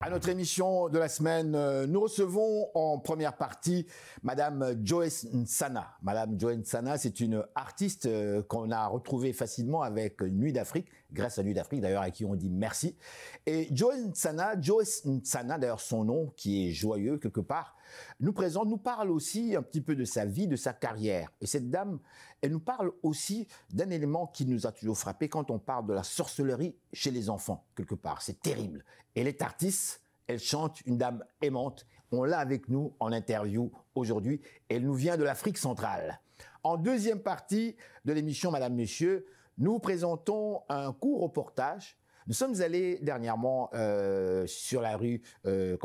À notre émission de la semaine, nous recevons en première partie Madame Joyce Nsana. Madame Joyce Nsana, c'est une artiste qu'on a retrouvée facilement avec Nuit d'Afrique, grâce à Nuit d'Afrique d'ailleurs, à qui on dit merci. Et Joyce Nsana, d'ailleurs son nom qui est joyeux quelque part, nous parle aussi un petit peu de sa vie, de sa carrière. Et cette dame, elle nous parle aussi d'un élément qui nous a toujours frappé quand on parle de la sorcellerie chez les enfants, quelque part. C'est terrible. Elle est artiste, elle chante, une dame aimante. On l'a avec nous en interview aujourd'hui. Elle nous vient de l'Afrique centrale. En deuxième partie de l'émission Madame, Monsieur, nous vous présentons un court reportage. Nous sommes allés dernièrement sur la rue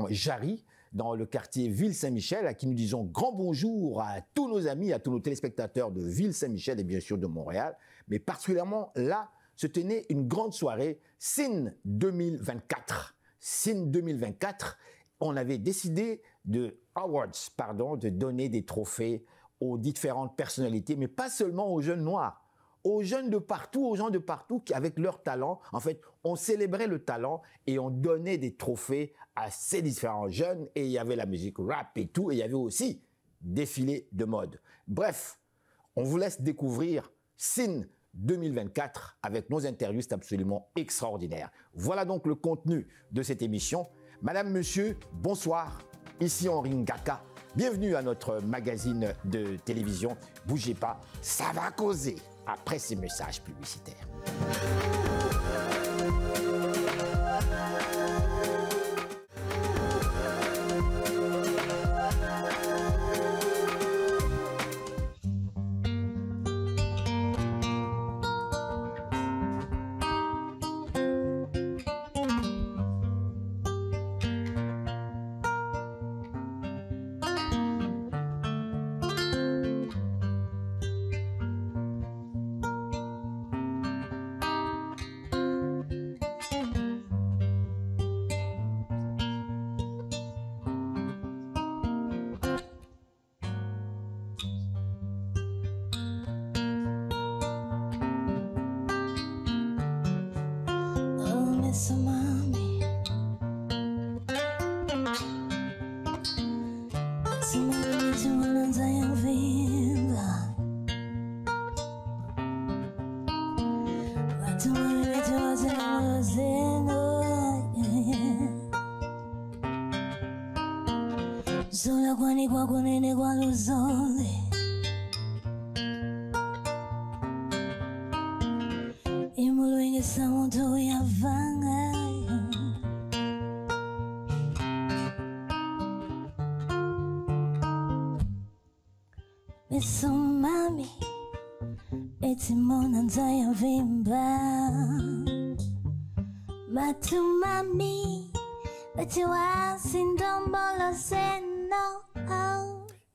Jarry, dans le quartier Ville-Saint-Michel, à qui nous disons grand bonjour à tous nos amis, à tous nos téléspectateurs de Ville-Saint-Michel et bien sûr de Montréal. Mais particulièrement là, se tenait une grande soirée, SIN 2024. SIN 2024, on avait décidé de donner des trophées aux différentes personnalités, mais pas seulement aux jeunes noirs, aux jeunes de partout, aux gens de partout qui, avec leur talent, en fait, on célébrait le talent et on donnait des trophées à ces différents jeunes. Et il y avait la musique rap et tout, et il y avait aussi défilé de mode. Bref, on vous laisse découvrir SIN 2024 avec nos interviews, c'est absolument extraordinaire. Voilà donc le contenu de cette émission. Madame, Monsieur, bonsoir. Ici Henri Ngaka. Bienvenue à notre magazine de télévision. Bougez pas, ça va causer après ces messages publicitaires.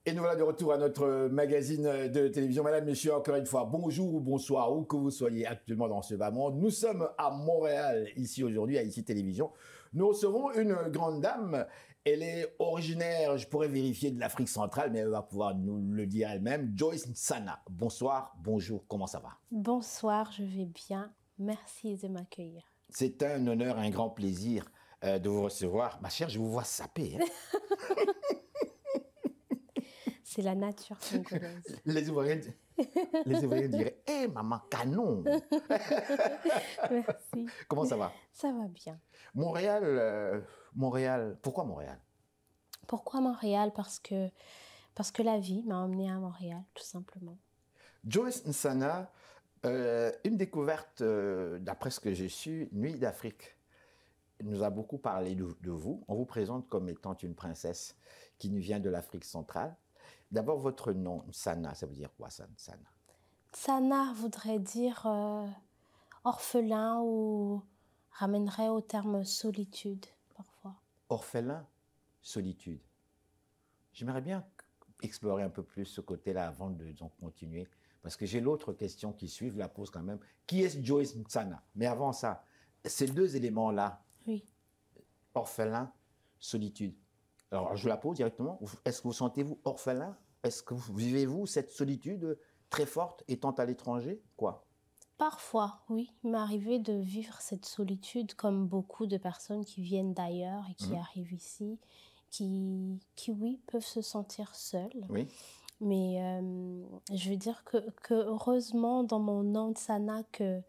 Et nous voilà de retour à notre magazine de télévision. Madame, Monsieur, encore une fois, bonjour ou bonsoir, où que vous soyez actuellement dans ce bas monde. Nous sommes à Montréal, ici aujourd'hui, à ICI Télévision. Nous recevons une grande dame. Elle est originaire, je pourrais vérifier, de l'Afrique centrale, mais elle va pouvoir nous le dire elle-même. Joyce Nsana. Bonsoir, bonjour, comment ça va? Bonsoir, je vais bien. Merci de m'accueillir. C'est un honneur, un grand plaisir de vous recevoir. Ma chère, je vous vois saper. Hein? C'est la nature congolaise. Les Ivoiriens diraient « Hé, maman, canon !» Merci. Comment ça va? Ça va bien. Montréal, pourquoi Montréal? Pourquoi Montréal? Parce que la vie m'a emmenée à Montréal, tout simplement. Joyce Nsana, une découverte, d'après ce que j'ai su, Nuit d'Afrique nous a beaucoup parlé de vous. On vous présente comme étant une princesse qui nous vient de l'Afrique centrale. D'abord, votre nom, Nsana, ça veut dire quoi, ça, Nsana? Nsana voudrait dire orphelin ou ramènerait au terme solitude, parfois. Orphelin, solitude. J'aimerais bien explorer un peu plus ce côté-là avant de continuer, parce que j'ai l'autre question qui suit, je la pose quand même. Qui est Joyce Nsana? Mais avant ça, ces deux éléments-là, oui. Orphelin, solitude. Alors, je la pose directement. Est-ce que vous sentez-vous orphelin? Est-ce que vivez-vous cette solitude très forte étant à l'étranger? Quoi? Parfois, oui, il m'est arrivé de vivre cette solitude comme beaucoup de personnes qui viennent d'ailleurs et qui Mhm. arrivent ici, oui, peuvent se sentir seules. Oui. Mais je veux dire que heureusement, dans mon nom de Sana que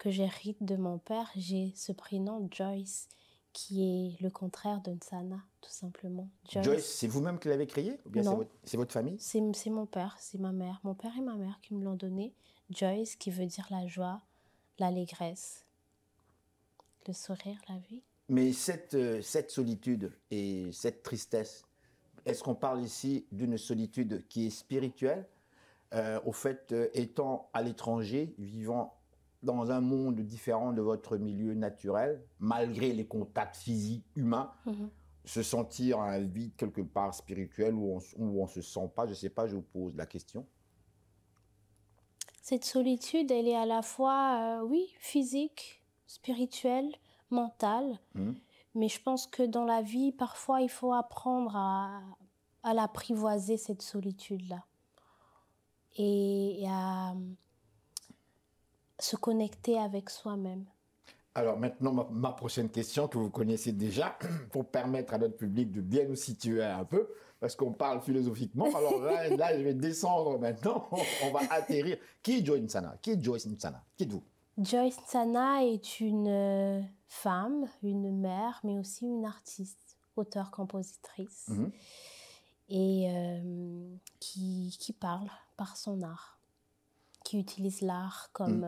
j'hérite de mon père, j'ai ce prénom Joyce, qui est le contraire de Nsana, tout simplement. Joyce, c'est vous-même qui l'avez créé ou bien Non, c'est votre famille? c'est mon père, c'est ma mère. Mon père et ma mère qui me l'ont donné. Joyce, qui veut dire la joie, l'allégresse, le sourire, la vie. Mais cette solitude et cette tristesse, est-ce qu'on parle ici d'une solitude qui est spirituelle, au fait, étant à l'étranger, vivant dans un monde différent de votre milieu naturel, malgré les contacts physiques humains, Mhm. se sentir un vide quelque part spirituel où on se sent pas, je sais pas, je vous pose la question. Cette solitude, elle est à la fois, oui, physique, spirituelle, mentale. Mhm. Mais je pense que dans la vie, parfois, il faut apprendre à l'apprivoiser, cette solitude-là. Et à se connecter avec soi-même. Alors maintenant, ma prochaine question que vous connaissez déjà, pour permettre à notre public de bien nous situer un peu, parce qu'on parle philosophiquement. Alors là, je vais descendre maintenant, on va atterrir. Qui est Joyce Nsana? Qui est Joyce Nsana? Qui êtes-vous? Joyce Nsana est une femme, une mère, mais aussi une artiste, auteure-compositrice, Mhm. et qui parle par son art, qui utilise l'art comme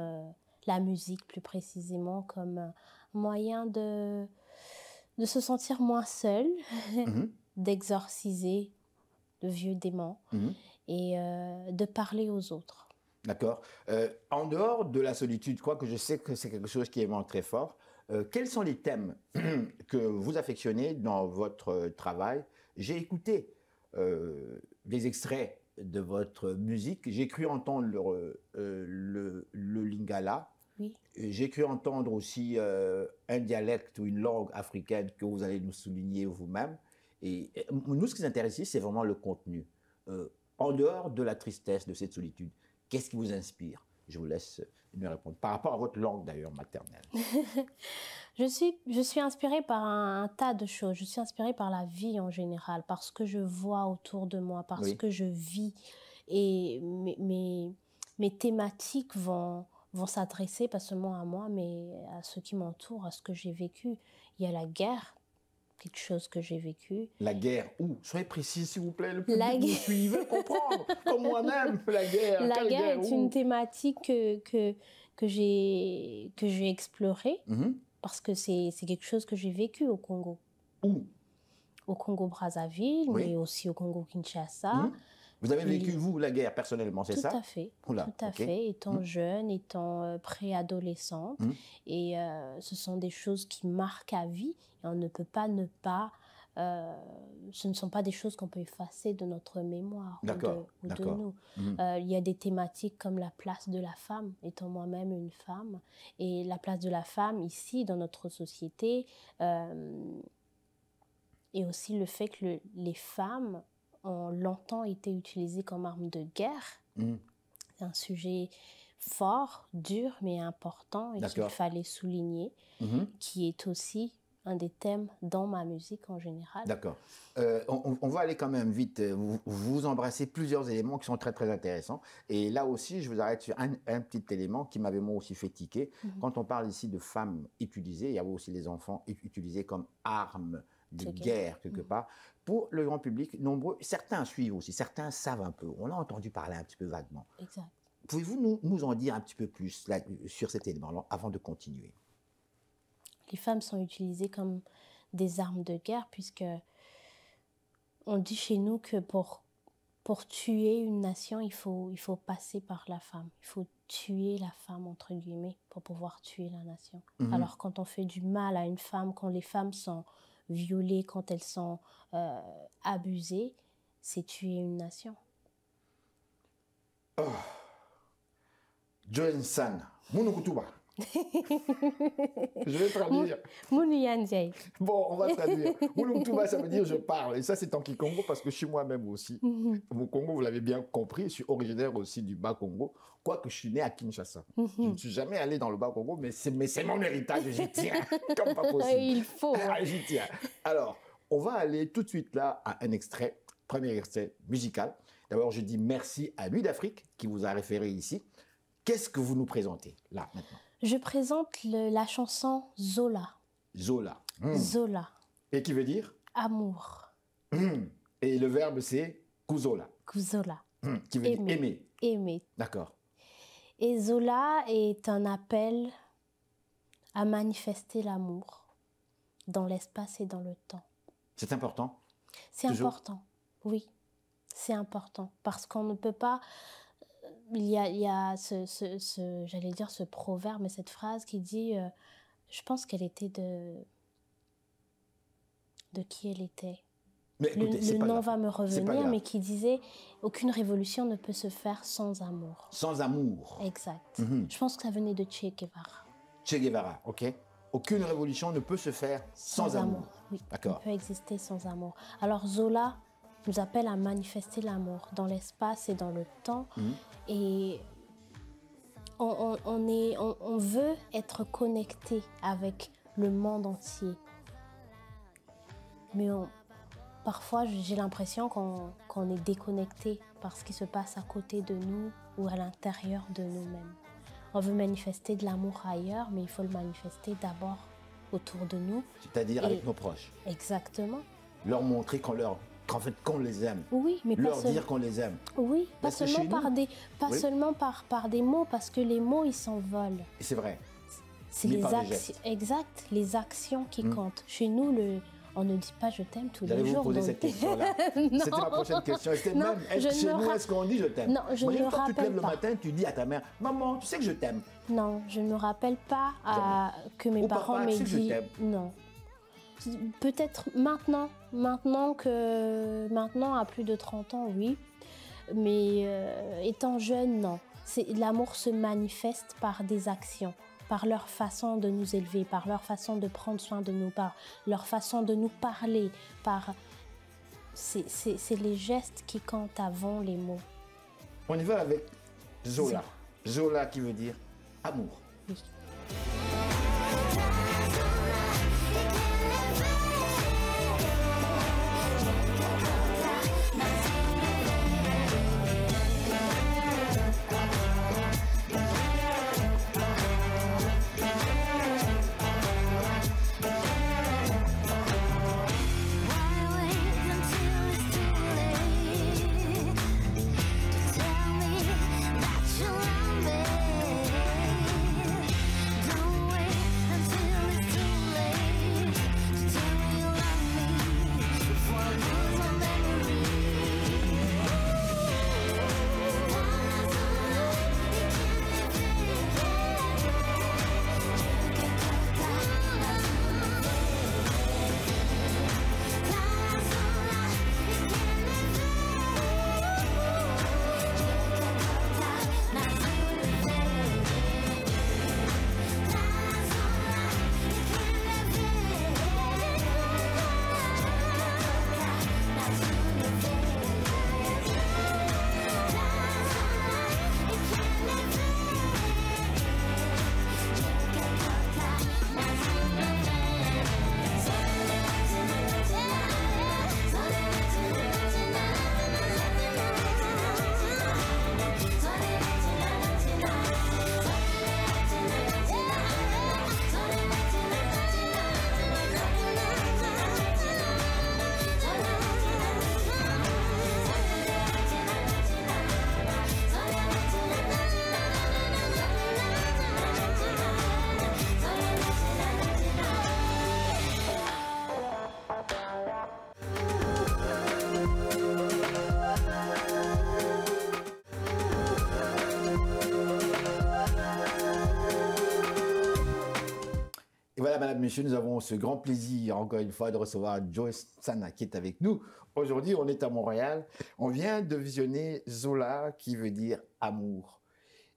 la musique plus précisément, comme un moyen de se sentir moins seul, Mhm. d'exorciser de vieux démons Mhm. et de parler aux autres. D'accord. En dehors de la solitude, quoique je sais que c'est quelque chose qui est vraiment très fort, quels sont les thèmes que vous affectionnez dans votre travail? J'ai écouté des extraits de votre musique. J'ai cru entendre le lingala. Oui. J'ai cru entendre aussi un dialecte ou une langue africaine que vous allez nous souligner vous-même. Et nous, ce qui nous intéresse ici, c'est vraiment le contenu. En dehors de la tristesse, de cette solitude, qu'est-ce qui vous inspire? Je vous laisse me répondre. Par rapport à votre langue, d'ailleurs, maternelle. Je suis inspirée par un tas de choses. Je suis inspirée par la vie en général, par ce que je vois autour de moi, par ce que je vis. Et mes thématiques vont s'adresser pas seulement à moi, mais à ceux qui m'entourent, à ce que j'ai vécu. Il y a la guerre, quelque chose que j'ai vécu. La guerre, où? Soyez précis, s'il vous plaît. Le public La nous guerre. suit, il veut comprendre, comme moi-même, la guerre. La Quelle guerre est une où? thématique que j'ai explorée, Mhm. parce que c'est quelque chose que j'ai vécu au Congo. Où? Au Congo-Brazzaville, Oui. mais aussi au Congo-Kinshasa. Mhm. Vous avez vécu, vous, la guerre, personnellement, c'est ça? Tout à fait. Oula, Tout à ok. fait. Étant jeune, étant préadolescente. Et ce sont des choses qui marquent à vie. Et on ne peut pas ne pas... ce ne sont pas des choses qu'on peut effacer de notre mémoire ou de nous. Il y a des thématiques comme la place de la femme, étant moi-même une femme. Et la place de la femme ici, dans notre société, et aussi le fait que les femmes ont longtemps été utilisées comme armes de guerre. C'est un sujet fort, dur, mais important et qu'il fallait souligner, qui est aussi un des thèmes dans ma musique en général. D'accord. On va aller quand même vite. Vous embrassez plusieurs éléments qui sont très, très intéressants. Et là aussi, je vous arrête sur un petit élément qui m'avait moi aussi fait tiquer. Quand on parle ici de femmes utilisées, il y a aussi les enfants utilisés comme armes de guerre, quelque part. Pour le grand public, nombreux, certains suivent aussi, certains savent un peu. On a entendu parler un petit peu vaguement. Exact. Pouvez-vous nous en dire un petit peu plus là, sur cet élément-là avant de continuer? Les femmes sont utilisées comme des armes de guerre, puisque on dit chez nous que pour tuer une nation, il faut passer par la femme. Il faut tuer la femme, entre guillemets, pour pouvoir tuer la nation. Alors quand on fait du mal à une femme, quand les femmes sont violées, quand elles sont abusées, c'est tuer une nation. Oh. Joyce Nsana, Mounoukoutuba. Je vais traduire. Mouniyanjay. Bon, on va traduire. Mulumtuba, ça veut dire je parle. Et ça, c'est en Kikongo parce que je suis moi-même aussi. Au Congo, vous l'avez bien compris, je suis originaire aussi du Bas-Congo, quoique je suis né à Kinshasa. Je ne suis jamais allé dans le Bas-Congo, mais c'est mon héritage, j'y tiens, comme pas possible. Il faut. Ah, j'y tiens. Alors, on va aller tout de suite là à un extrait, premier extrait musical. D'abord, je dis merci à Nuit d'Afrique qui vous a référé ici. Qu'est-ce que vous nous présentez là maintenant? Je présente la chanson Zola. Zola. Zola. Et qui veut dire? Amour. Et le verbe, c'est kuzola. Kuzola. Qui veut dire aimer. Aimer. D'accord. Et Zola est un appel à manifester l'amour dans l'espace et dans le temps. C'est important? C'est Toujours? important, oui. C'est important parce qu'on ne peut pas... Il y a j'allais dire ce proverbe, mais cette phrase qui dit, je pense qu'elle était de qui elle était. Mais écoutez, Le nom va me C'est pas revenir, grave. mais qui disait, aucune révolution ne peut se faire sans amour. Sans amour. Exact. Je pense que ça venait de Che Guevara. Che Guevara, ok. Aucune révolution ne peut se faire sans amour. Oui, D'accord. on peut exister sans amour. Alors Zola nous appelle à manifester l'amour dans l'espace et dans le temps. Et on veut être connecté avec le monde entier. Mais parfois, j'ai l'impression qu'on est déconnecté par ce qui se passe à côté de nous ou à l'intérieur de nous-mêmes. On veut manifester de l'amour ailleurs, mais il faut le manifester d'abord autour de nous. C'est-à-dire avec nos proches. Exactement. Leur montrer qu'en fait, qu'on les aime. Oui, mais leur dire qu'on les aime. Oui, pas Parce que seulement, chez par, nous- des, pas Oui. seulement par des mots, parce que les mots, ils s'envolent. Et c'est vrai. C'est Mais les par des actions. gestes. Exact, les actions qui comptent. Chez nous, on ne dit pas je t'aime tous J'allais les vous jours. poser donc- cette question-là. Non. C'était ma prochaine question. Et c'était Non, même, je chez ne nous, me est-ce qu'on dit je t'aime? Non, je ne Imagine me quand tu te lèves rappelle le pas. matin, tu dis à ta mère, maman, tu sais que je t'aime. Non, je ne me rappelle pas que mes Ou parents papa, m'aient tu sais que je dit t'aime. non. Peut-être maintenant à plus de 30 ans, oui. Mais étant jeune, non. L'amour se manifeste par des actions, par leur façon de nous élever, par leur façon de prendre soin de nous, par leur façon de nous parler, c'est les gestes qui comptent avant les mots. On y va avec Zola. Zola qui veut dire amour. Oui. Et voilà, madame, messieurs, nous avons ce grand plaisir, encore une fois, de recevoir Joyce Nsana qui est avec nous. Aujourd'hui, on est à Montréal. On vient de visionner Zola, qui veut dire amour.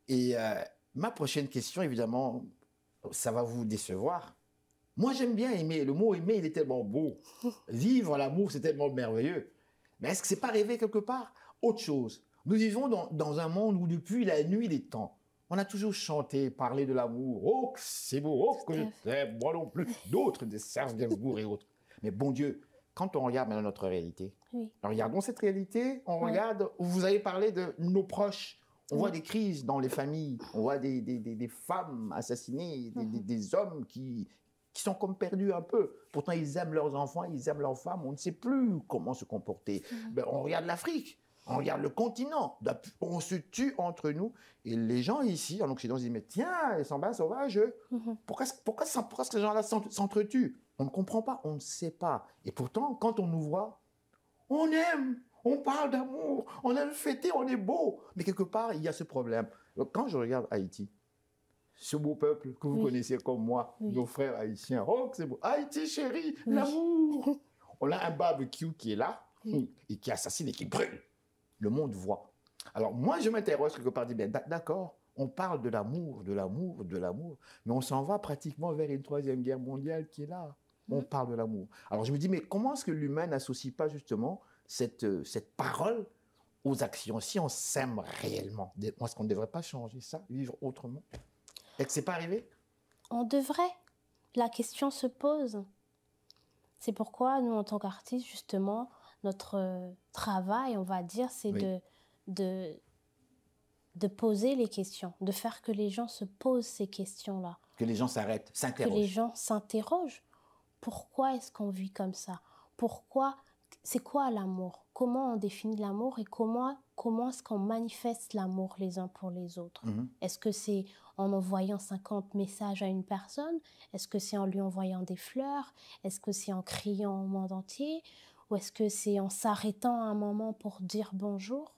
Et ma prochaine question, évidemment, ça va vous décevoir. Moi, j'aime bien aimer. Le mot aimer, il est tellement beau. Vivre l'amour, c'est tellement merveilleux. Mais est-ce que c'est pas rêver quelque part? Autre chose. Nous vivons dans un monde où depuis la nuit des temps, on a toujours chanté, parlé de l'amour. Oh, que c'est beau, oh, que je t'aime, moi non plus. D'autres, des Serge Gainsbourg et autres. Mais bon Dieu, quand on regarde maintenant notre réalité, Oui. regardons cette réalité, on regarde, vous avez parlé de nos proches, on voit des crises dans les familles, on voit des femmes assassinées, des hommes qui sont comme perdus un peu. Pourtant, ils aiment leurs enfants, ils aiment leurs femmes, on ne sait plus comment se comporter. Ben, on regarde l'Afrique, on regarde le continent, on se tue entre nous. Et les gens ici, en Occident, se disent, mais tiens, ils sont bien sauvages. Pourquoi ces gens-là s'entretuent? On ne comprend pas, on ne sait pas. Et pourtant, quand on nous voit, on aime, on parle d'amour, on aime fêter, on est beau. Mais quelque part, il y a ce problème. Donc, quand je regarde Haïti, ce beau peuple que vous connaissez comme moi, nos frères haïtiens, oh, que c'est beau. Haïti, chérie, l'amour. On a un barbecue qui est là, et qui assassine et qui brûle. Le monde voit. Alors, moi, je m'interroge quelque part, je dis, ben, d'accord, on parle de l'amour, de l'amour, de l'amour, mais on s'en va pratiquement vers une troisième guerre mondiale qui est là. On parle de l'amour. Alors, je me dis, mais comment est-ce que l'humain n'associe pas justement cette parole aux actions? Si on s'aime réellement, est-ce qu'on ne devrait pas changer ça, vivre autrement? Est-ce que ce n'est pas arrivé? On devrait. La question se pose. C'est pourquoi nous, en tant qu'artistes, justement, notre travail, on va dire, c'est de poser les questions, de faire que les gens se posent ces questions-là. Que les gens s'arrêtent, s'interrogent. Que les gens s'interrogent. Pourquoi est-ce qu'on vit comme ça? Pourquoi? C'est quoi l'amour? Comment on définit l'amour et comment est-ce qu'on manifeste l'amour les uns pour les autres? Est-ce que c'est en envoyant 50 messages à une personne? Est-ce que c'est en lui envoyant des fleurs? Est-ce que c'est en criant au monde entier? Ou est-ce que c'est en s'arrêtant à un moment pour dire bonjour?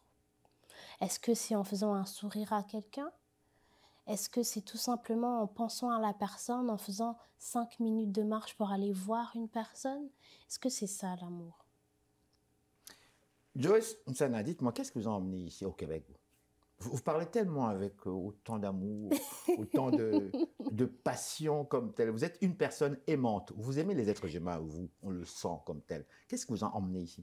Est-ce que c'est en faisant un sourire à quelqu'un? Est-ce que c'est tout simplement en pensant à la personne, en faisant 5 minutes de marche pour aller voir une personne? Est-ce que c'est ça l'amour? Joyce Nsana, dites-moi, qu'est-ce que vous en emmenez ici au Québec? Vous parlez tellement avec autant d'amour, autant de passion comme tel. Vous êtes une personne aimante. Vous aimez les êtres humains, vous, on le sent comme tel. Qu'est-ce que vous en emmenez ici?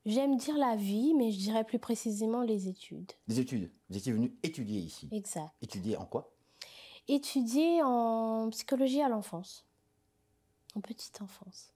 J'aime dire la vie, mais je dirais plus précisément les études. Les études. Vous étiez venu étudier ici. Exact. Étudier en quoi? Étudier en psychologie à l'enfance. En petite enfance.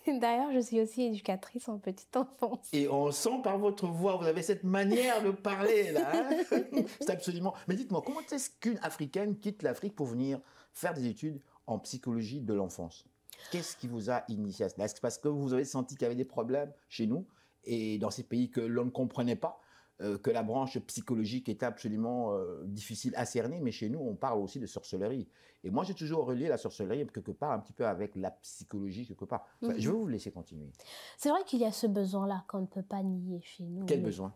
D'ailleurs, je suis aussi éducatrice en petite enfance. Et on sent par votre voix, vous avez cette manière de parler là. Hein? C'est absolument... Mais dites-moi, comment est-ce qu'une Africaine quitte l'Afrique pour venir faire des études en psychologie de l'enfance? Qu'est-ce qui vous a initié à cela? Est-ce parce que vous avez senti qu'il y avait des problèmes chez nous et dans ces pays que l'on ne comprenait pas, que la branche psychologique était absolument difficile à cerner, mais chez nous, on parle aussi de sorcellerie. Et moi, j'ai toujours relié la sorcellerie quelque part un petit peu avec la psychologie quelque part. Enfin, je vais vous laisser continuer. C'est vrai qu'il y a ce besoin-là qu'on ne peut pas nier chez nous. Quel besoin?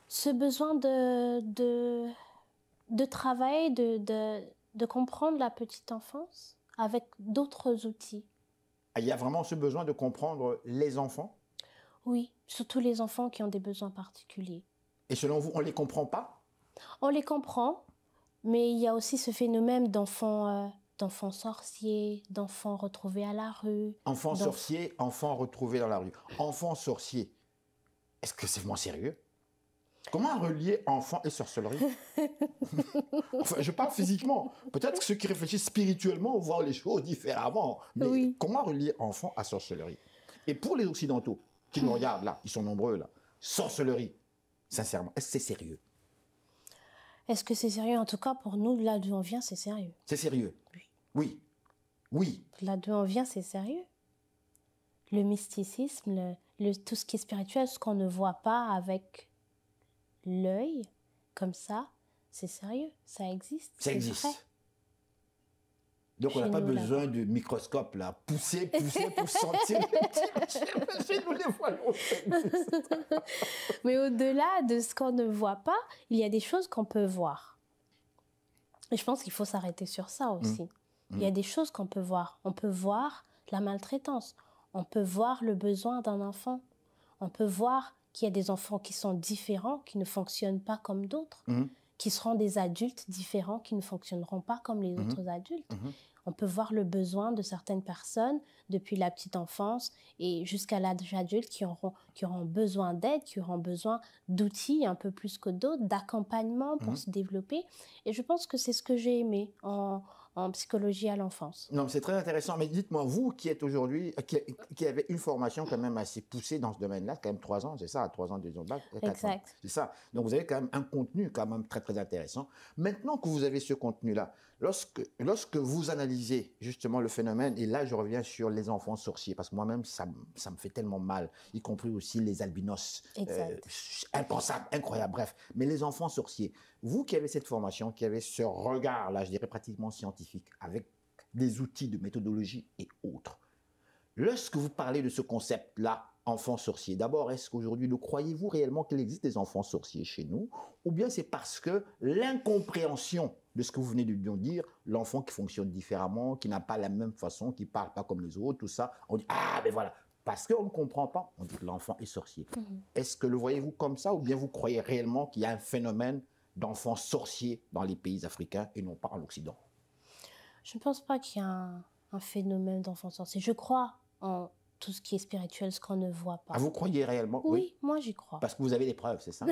Ce besoin de travailler, de comprendre la petite enfance avec d'autres outils. Il y a vraiment ce besoin de comprendre les enfants? Oui, surtout les enfants qui ont des besoins particuliers. Et selon vous, on ne les comprend pas? On les comprend, mais il y a aussi ce phénomène d'enfants sorciers, d'enfants retrouvés à la rue. Enfants sorciers, enfants retrouvés dans la rue. Enfants sorciers, est-ce que c'est vraiment sérieux? Comment relier enfants et sorcellerie? Enfin, je parle physiquement. Peut-être que ceux qui réfléchissent spirituellement voient les choses différemment. Mais oui. Comment relier enfants à sorcellerie? Et pour les Occidentaux qui nous regardent là, ils sont nombreux là, sorcellerie, sincèrement, est-ce que c'est sérieux? Est-ce que c'est sérieux? En tout cas, pour nous, là d'où on vient, c'est sérieux. C'est sérieux? Oui. Oui. Oui. Là d'où on vient, c'est sérieux. Le mysticisme, tout ce qui est spirituel, ce qu'on ne voit pas avec l'œil, comme ça, c'est sérieux. Ça existe. Ça existe. Vrai. Donc on n'a pas besoin de microscope là, pousser pour sentir. Chez nous les voyons. Mais au-delà de ce qu'on ne voit pas, il y a des choses qu'on peut voir. Et je pense qu'il faut s'arrêter sur ça aussi. Il y a des choses qu'on peut voir. On peut voir la maltraitance. On peut voir le besoin d'un enfant. On peut voir qu'il y a des enfants qui sont différents, qui ne fonctionnent pas comme d'autres. qui seront des adultes différents, qui ne fonctionneront pas comme les autres adultes. On peut voir le besoin de certaines personnes depuis la petite enfance et jusqu'à l'âge adulte qui auront besoin d'aide, qui auront besoin d'outils un peu plus que d'autres, d'accompagnement pour se développer. Et je pense que c'est ce que j'ai aimé en psychologie à l'enfance. Non, c'est très intéressant. Mais dites-moi, vous qui êtes aujourd'hui, qui avez une formation quand même assez poussée dans ce domaine-là, quand même 3 ans, c'est ça, 3 ans de bac, 4 ans. C'est ça. Donc vous avez quand même un contenu quand même très très intéressant. Maintenant que vous avez ce contenu-là, lorsque vous analysez justement le phénomène, et là je reviens sur les enfants sorciers, parce que moi-même ça me fait tellement mal, y compris aussi les albinos, impensable, incroyable, bref. Mais les enfants sorciers, vous qui avez cette formation, qui avez ce regard-là, je dirais pratiquement scientifique, avec des outils de méthodologie et autres, lorsque vous parlez de ce concept-là, enfants sorciers, d'abord, est-ce qu'aujourd'hui, croyez-vous réellement qu'il existe des enfants sorciers chez nous? Ou bien c'est parce que l'incompréhension de ce que vous venez de nous dire, l'enfant qui fonctionne différemment, qui n'a pas la même façon, qui ne parle pas comme les autres, tout ça, on dit « Ah, ben voilà !» Parce qu'on ne comprend pas, on dit que l'enfant est sorcier. Est-ce que le voyez-vous comme ça ou bien vous croyez réellement qu'il y a un phénomène d'enfants sorciers dans les pays africains et non pas en Occident? Je ne pense pas qu'il y a un phénomène d'enfants sorciers. Je crois en tout ce qui est spirituel, ce qu'on ne voit pas. Ah, vous croyez réellement? Oui, moi j'y crois. Parce que vous avez des preuves, c'est ça?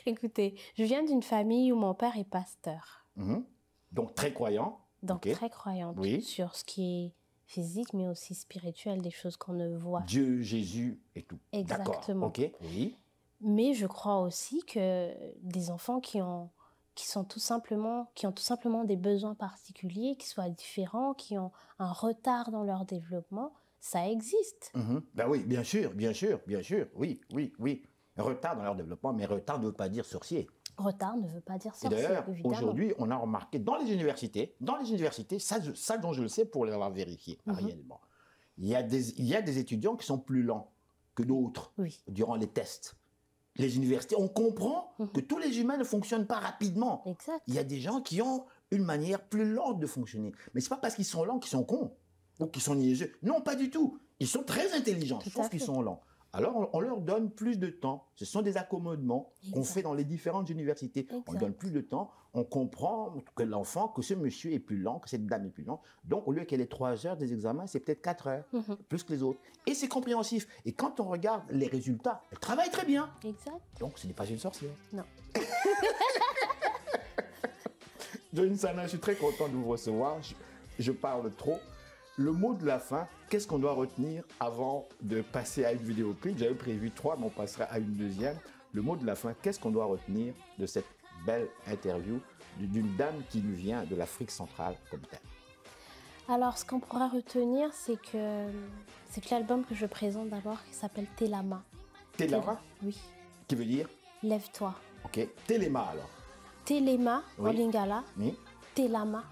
Écoutez, je viens d'une famille où mon père est pasteur. Donc très croyant. Donc très croyante sur ce qui est physique, mais aussi spirituel, des choses qu'on ne voit. Dieu, Jésus et tout. Exactement. Ok, oui. Mais je crois aussi que des enfants qui ont tout simplement des besoins particuliers, qui soient différents, qui ont un retard dans leur développement, ça existe. Ben oui, bien sûr, oui. Retard dans leur développement, mais retard ne veut pas dire sorcier. Retard ne veut pas dire sorcier, d'ailleurs, évidemment. aujourd'hui, on a remarqué dans les universités, ça dont je le sais pour l'avoir vérifié réellement, il y a des étudiants qui sont plus lents que d'autres durant les tests. Les universités, on comprend que tous les humains ne fonctionnent pas rapidement. Exact. Il y a des gens qui ont une manière plus lente de fonctionner. Mais ce n'est pas parce qu'ils sont lents qu'ils sont cons ou qu'ils sont niaiseux. Non, pas du tout. Ils sont très intelligents, sauf qu'ils sont lents. Alors, on leur donne plus de temps. Ce sont des accommodements qu'on fait dans les différentes universités. On donne plus de temps. On comprend que l'enfant, que ce monsieur est plus lent, que cette dame est plus lente. Donc, au lieu qu'elle ait 3 heures des examens, c'est peut-être 4 heures, plus que les autres. Et c'est compréhensif. Et quand on regarde les résultats, elle travaille très bien. Exact. Donc, ce n'est pas une sorcière. Non. Joy Nsana, je suis très content de vous recevoir. Je parle trop. Le mot de la fin, qu'est-ce qu'on doit retenir avant de passer à une vidéoclip? J'avais prévu 3, mais on passera à une deuxième. Le mot de la fin, qu'est-ce qu'on doit retenir de cette belle interview d'une dame qui nous vient de l'Afrique centrale comme telle? Alors, ce qu'on pourra retenir, c'est que l'album que je présente d'abord, qui s'appelle Telama. Telama? Oui. Qui veut dire? Lève-toi. Ok. Telema alors? Telema en lingala. Oui. Telama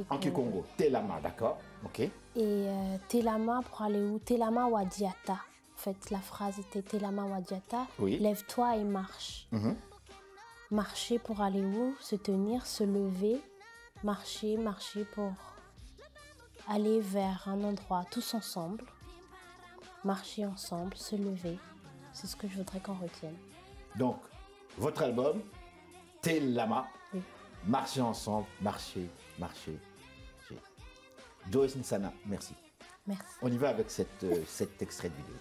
en Kikongo. Telama, d'accord. Ok. Et Telama pour aller où? Telama Wadiata. En fait, la phrase était Telama Wadiata. Oui. Lève-toi et marche. Marcher pour aller où? Se tenir, se lever. Marcher pour aller vers un endroit tous ensemble. Marcher ensemble, se lever. C'est ce que je voudrais qu'on retienne. Donc, votre album, Telama, marcher ensemble, marcher. Joy Nsana, merci. Merci. On y va avec cet extrait de vidéo.